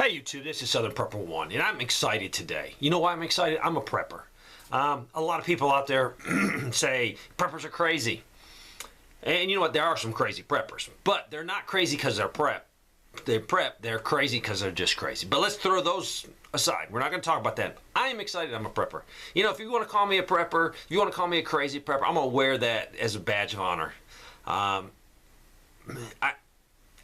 Hey YouTube, this is Southern Prepper One, and I'm excited today. You know why I'm excited? I'm a prepper. A lot of people out there say preppers are crazy. And you know what? There are some crazy preppers, but they're not crazy because they're they're crazy because they're just crazy. But let's throw those aside. We're not going to talk about that. I am excited I'm a prepper. You know, if you want to call me a prepper, if you want to call me a crazy prepper, I'm going to wear that as a badge of honor.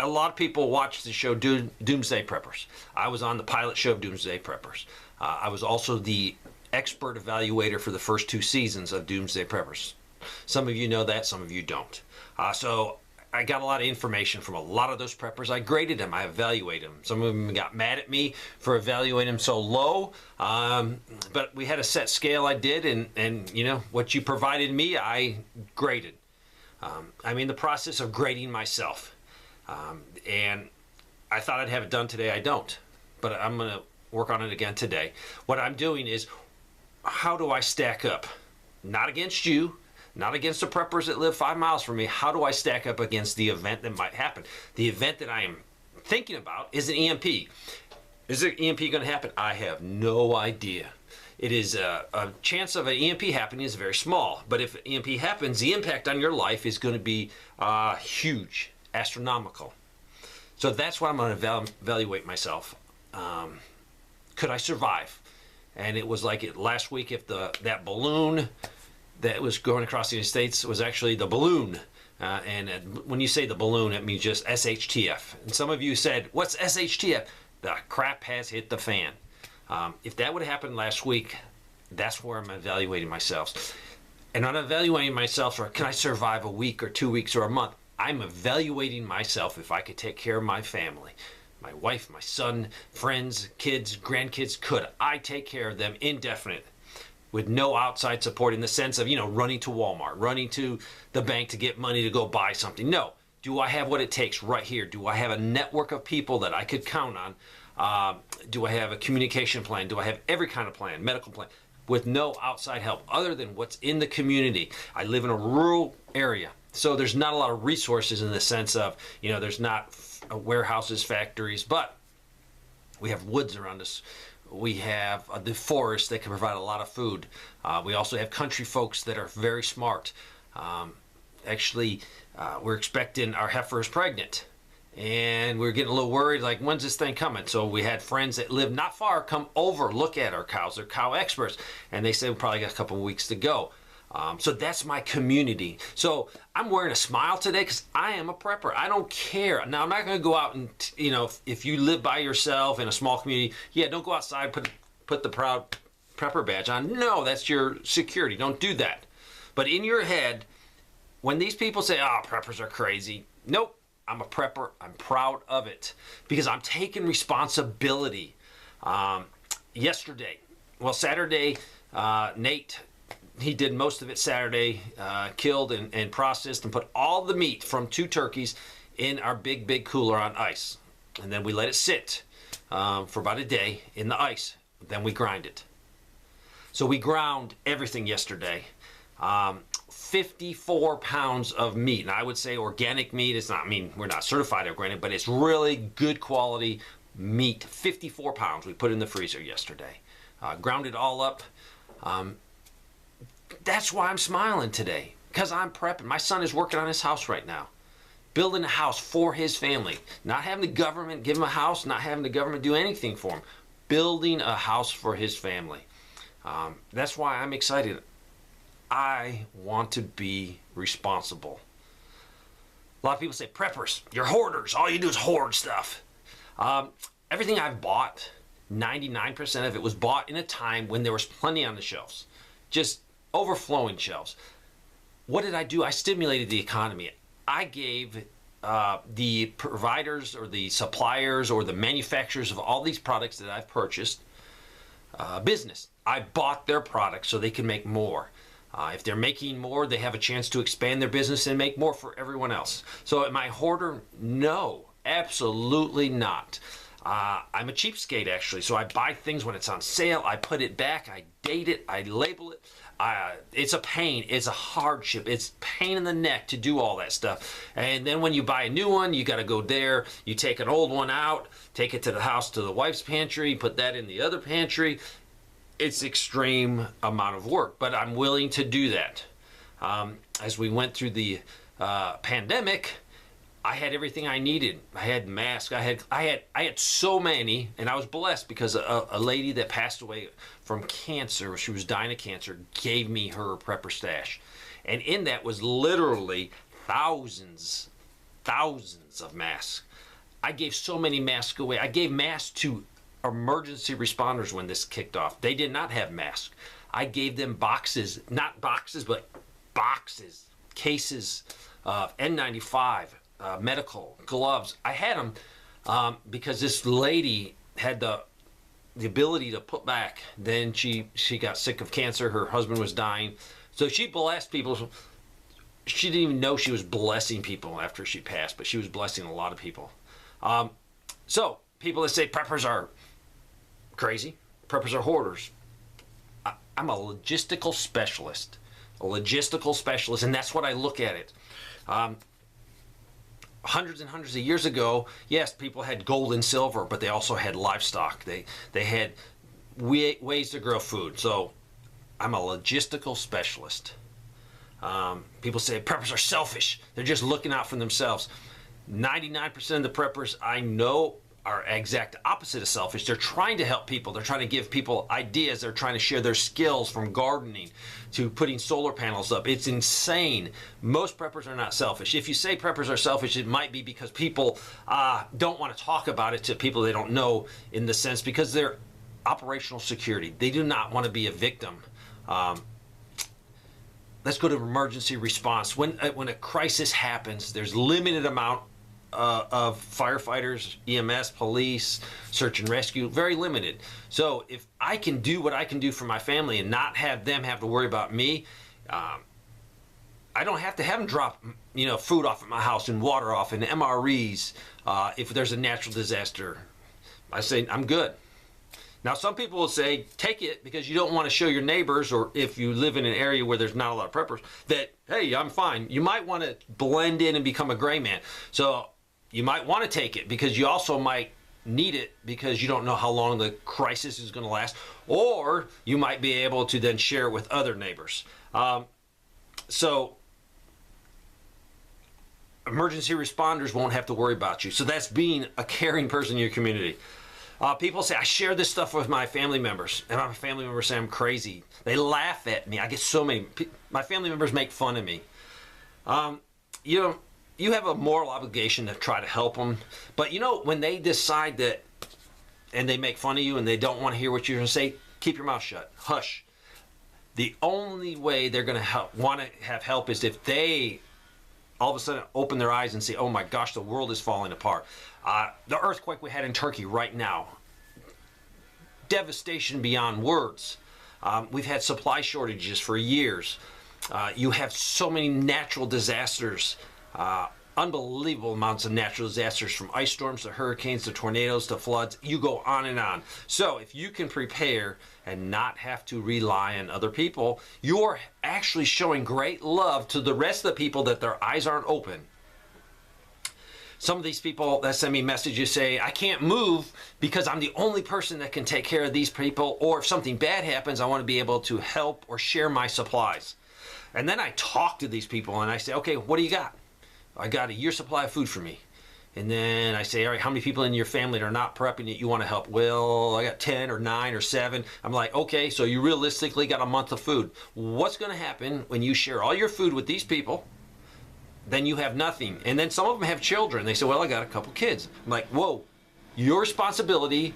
A lot of people watch the show Doomsday Preppers. I was on the pilot show of Doomsday Preppers. I was also the expert evaluator for the first 2 seasons of Doomsday Preppers. Some of you know that, some of you don't. So I got a lot of information from a lot of those preppers. I graded them, I evaluated them. Some of them got mad at me for evaluating them so low, but we had a set scale I did, and you know, what you provided me, I graded. I'm in the process of grading myself. And I thought I'd have it done today. I don't, but I'm going to work on it again today. What I'm doing is, how do I stack up? Not against you, not against the preppers that live 5 miles from me. How do I stack up against the event that might happen? The event that I am thinking about is an EMP. Is an EMP going to happen? I have no idea. It is a chance of an EMP happening is very small, but if an EMP happens, the impact on your life is going to be huge. Astronomical. So that's what I'm going to evaluate myself. Could I survive? And it was like last week, if that balloon that was going across the United States was actually the balloon. When you say the balloon, it means just SHTF. And some of you said, what's SHTF? The crap has hit the fan. If that would have happened last week, that's where I'm evaluating myself. And I'm evaluating myself for, can I survive a week or 2 weeks or a month? I'm evaluating myself if I could take care of my family, my wife, my son, friends, kids, grandkids. Could I take care of them indefinite with no outside support, in the sense of, you know, running to Walmart, running to the bank to get money to go buy something? No. Do I have what it takes right here? Do I have a network of people that I could count on? Do I have a communication plan? Do I have every kind of plan, medical plan, with no outside help other than what's in the community? I live in a rural area. So there's not a lot of resources in the sense of, you know, there's not warehouses, factories, but we have woods around us. We have the forest that can provide a lot of food. We also have country folks that are very smart. We're expecting our heifer is pregnant, and we're getting a little worried, like, when's this thing coming? So we had friends that live not far come over, look at our cows. They're cow experts, and they said we probably got a couple of weeks to go. So that's my community. So I'm wearing a smile today because I am a prepper. I don't care. Now, I'm not going to go out and, you know, if you live by yourself in a small community, yeah, don't go outside, put the proud prepper badge on. No, that's your security. Don't do that. But in your head, when these people say, oh, preppers are crazy, nope, I'm a prepper. I'm proud of it because I'm taking responsibility. Saturday, Nate, he did most of it Saturday, killed and processed and put all the meat from 2 turkeys in our big cooler on ice. And then we let it sit for about a day in the ice. Then we grind it. So we ground everything yesterday. 54 pounds of meat. And I would say organic meat. It's not, I mean, we're not certified organic, but it's really good quality meat. 54 pounds we put in the freezer yesterday. Ground it all up. That's why I'm smiling today, because I'm prepping. My son is working on his house right now, building a house for his family, not having the government give him a house, not having the government do anything for him, building a house for his family. That's why I'm excited. I want to be responsible. A lot of people say, preppers, you're hoarders. All you do is hoard stuff. Everything I've bought, 99% of it was bought in a time when there was plenty on the shelves. Just overflowing shelves. What did I do? I stimulated the economy. I gave the providers or the suppliers or the manufacturers of all these products that I've purchased business. I bought their products so they can make more. If they're making more, they have a chance to expand their business and make more for everyone else. So am I a hoarder? No, absolutely not. I'm a cheapskate, actually, so I buy things when it's on sale. I put it back, I date it, I label it. It's a pain. It's a hardship. It's pain in the neck to do all that stuff. And then when you buy a new one, you got to go there. You take an old one out, take it to the house, to the wife's pantry, put that in the other pantry. It's extreme amount of work, but I'm willing to do that. As we went through the pandemic, I had everything I needed. I had masks. I had so many, and I was blessed because a lady that passed away from cancer, she was dying of cancer, gave me her prepper stash, and in that was literally thousands of masks. I gave so many masks away. I gave masks to emergency responders when this kicked off. They did not have masks. I gave them boxes, not boxes, but boxes, cases of N95. Medical gloves. I had them because this lady had the ability to put back. Then she got sick of cancer. Her husband was dying, so she blessed people. She didn't even know she was blessing people after she passed, but she was blessing a lot of people. So people that say preppers are crazy, preppers are hoarders. I'm a logistical specialist, and that's what I look at it. Hundreds and hundreds of years ago, yes, people had gold and silver, but they also had livestock. They had ways to grow food. So I'm a logistical specialist. People say preppers are selfish. They're just looking out for themselves. 99% of the preppers I know are exact opposite of selfish. They're trying to help people. They're trying to give people ideas. They're trying to share their skills, from gardening to putting solar panels up. It's insane. Most preppers are not selfish. If you say preppers are selfish, it might be because people don't want to talk about it to people they don't know, in the sense because they're operational security. They do not want to be a victim. Let's go to emergency response. When a crisis happens, there's limited amount of firefighters, EMS, police, search and rescue, very limited. So if I can do what I can do for my family and not have them have to worry about me, I don't have to have them drop food off at my house and water off and MREs if there's a natural disaster. I say I'm good. Now, some people will say, take it because you don't want to show your neighbors, or if you live in an area where there's not a lot of preppers, that, hey, I'm fine. You might want to blend in and become a gray man. So you might want to take it because you also might need it because you don't know how long the crisis is going to last, or you might be able to then share it with other neighbors. So emergency responders won't have to worry about you. So that's being a caring person in your community. People say, I share this stuff with my family members, and my family members say I'm crazy. They laugh at me. I get so many. My family members make fun of me. You have a moral obligation to try to help them. But when they decide that, and they make fun of you and they don't want to hear what you're going to say, keep your mouth shut. Hush. The only way they're going to want to have help is if they all of a sudden open their eyes and say, oh my gosh, the world is falling apart. The earthquake we had in Turkey right now, devastation beyond words. We've had supply shortages for years. You have so many natural disasters, unbelievable amounts of natural disasters, from ice storms to hurricanes to tornadoes to floods. You go on and on. So if you can prepare and not have to rely on other people, you're actually showing great love to the rest of the people that their eyes aren't open. Some of these people that send me messages say, I can't move because I'm the only person that can take care of these people, or if something bad happens, I want to be able to help or share my supplies. And then I talk to these people and I say, okay, what do you got? I got a year's supply of food for me. And then I say, all right, how many people in your family that are not prepping that you want to help? Well, I got 10 or 9 or 7. I'm like, okay, so you realistically got a month of food. What's going to happen when you share all your food with these people? Then you have nothing. And then some of them have children. They say, well, I got a couple kids. I'm like, whoa, your responsibility,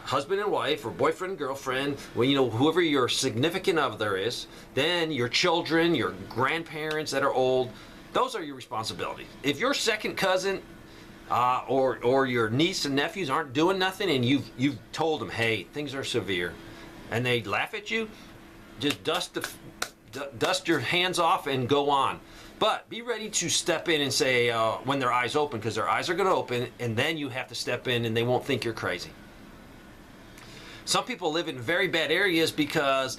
husband and wife, or boyfriend and girlfriend, well, whoever your significant other is, then your children, your grandparents that are old, those are your responsibilities. If your second cousin or your niece and nephews aren't doing nothing, and you've told them, hey, things are severe, and they laugh at you, just dust your hands off and go on. But be ready to step in and say when their eyes open, because their eyes are going to open, and then you have to step in and they won't think you're crazy. Some people live in very bad areas because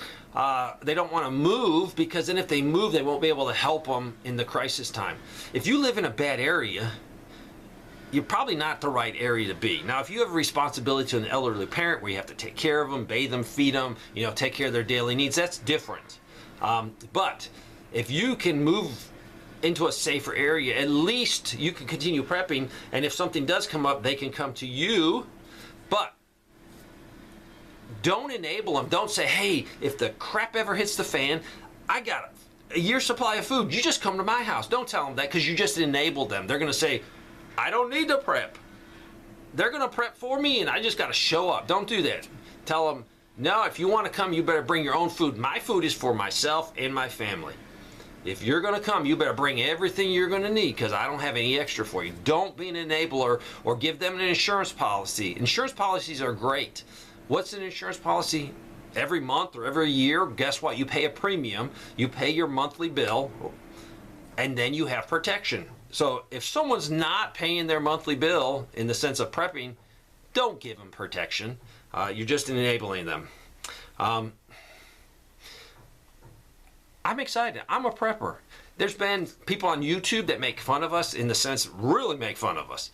they don't want to move, because then if they move, they won't be able to help them in the crisis time. If you live in a bad area, you're probably not the right area to be. Now, if you have a responsibility to an elderly parent where you have to take care of them, bathe them, feed them, take care of their daily needs, that's different. But if you can move into a safer area, at least you can continue prepping, and if something does come up, they can come to you. But don't enable them. Don't say, hey, if the crap ever hits the fan, I got a year's supply of food. You just come to my house. Don't tell them that, because you just enabled them. They're going to say, I don't need to prep. They're going to prep for me, and I just got to show up. Don't do that. Tell them, no, if you want to come, you better bring your own food. My food is for myself and my family. If you're going to come, you better bring everything you're going to need, because I don't have any extra for you. Don't be an enabler or give them an insurance policy. Insurance policies are great. What's an insurance policy? Every month or every year, guess what? You pay a premium. You pay your monthly bill, and then you have protection. So if someone's not paying their monthly bill in the sense of prepping, don't give them protection. You're just enabling them. I'm excited. I'm a prepper. There's been people on YouTube that make fun of us, in the sense, really make fun of us.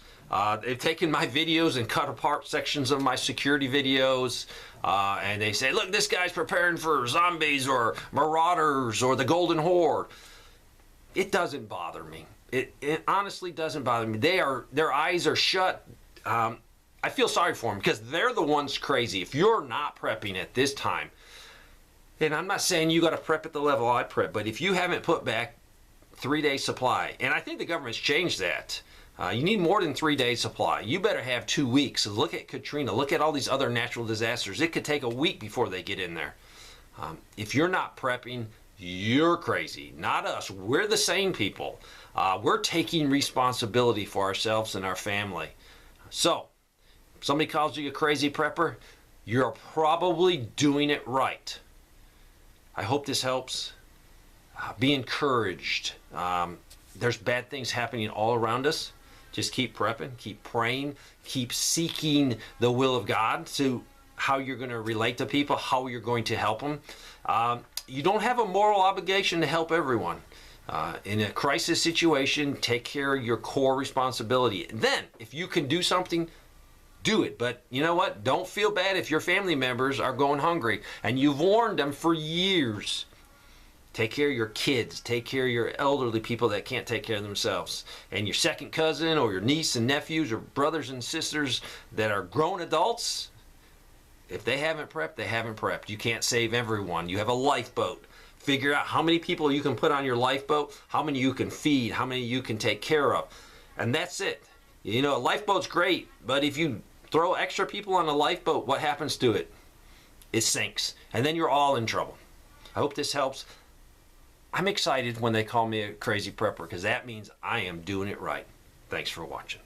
They've taken my videos and cut apart sections of my security videos, and they say, look, this guy's preparing for zombies or marauders or the Golden Horde. It doesn't bother me. It honestly doesn't bother me. Their eyes are shut. I feel sorry for them, because they're the ones crazy. If you're not prepping at this time, and I'm not saying you got to prep at the level I prep, but if you haven't put back 3 days supply, and I think the government's changed that, you need more than 3 days supply. You better have 2 weeks. So look at Katrina. Look at all these other natural disasters. It could take a week before they get in there. If you're not prepping, you're crazy, not us. We're the sane people. We're taking responsibility for ourselves and our family. So, if somebody calls you a crazy prepper, you're probably doing it right. I hope this helps. Be encouraged. There's bad things happening all around us. Just keep prepping, keep praying, keep seeking the will of God to how you're going to relate to people, how you're going to help them. You don't have a moral obligation to help everyone. In a crisis situation, take care of your core responsibility. Then, if you can do something, do it. But you know what? Don't feel bad if your family members are going hungry and you've warned them for years. Take care of your kids. Take care of your elderly people that can't take care of themselves. And your second cousin or your niece and nephews or brothers and sisters that are grown adults, if they haven't prepped, they haven't prepped. You can't save everyone. You have a lifeboat. Figure out how many people you can put on your lifeboat, how many you can feed, how many you can take care of. And that's it. A lifeboat's great, but if you throw extra people on a lifeboat, what happens to it? It sinks. And then you're all in trouble. I hope this helps. I'm excited when they call me a crazy prepper, because that means I am doing it right. Thanks for watching.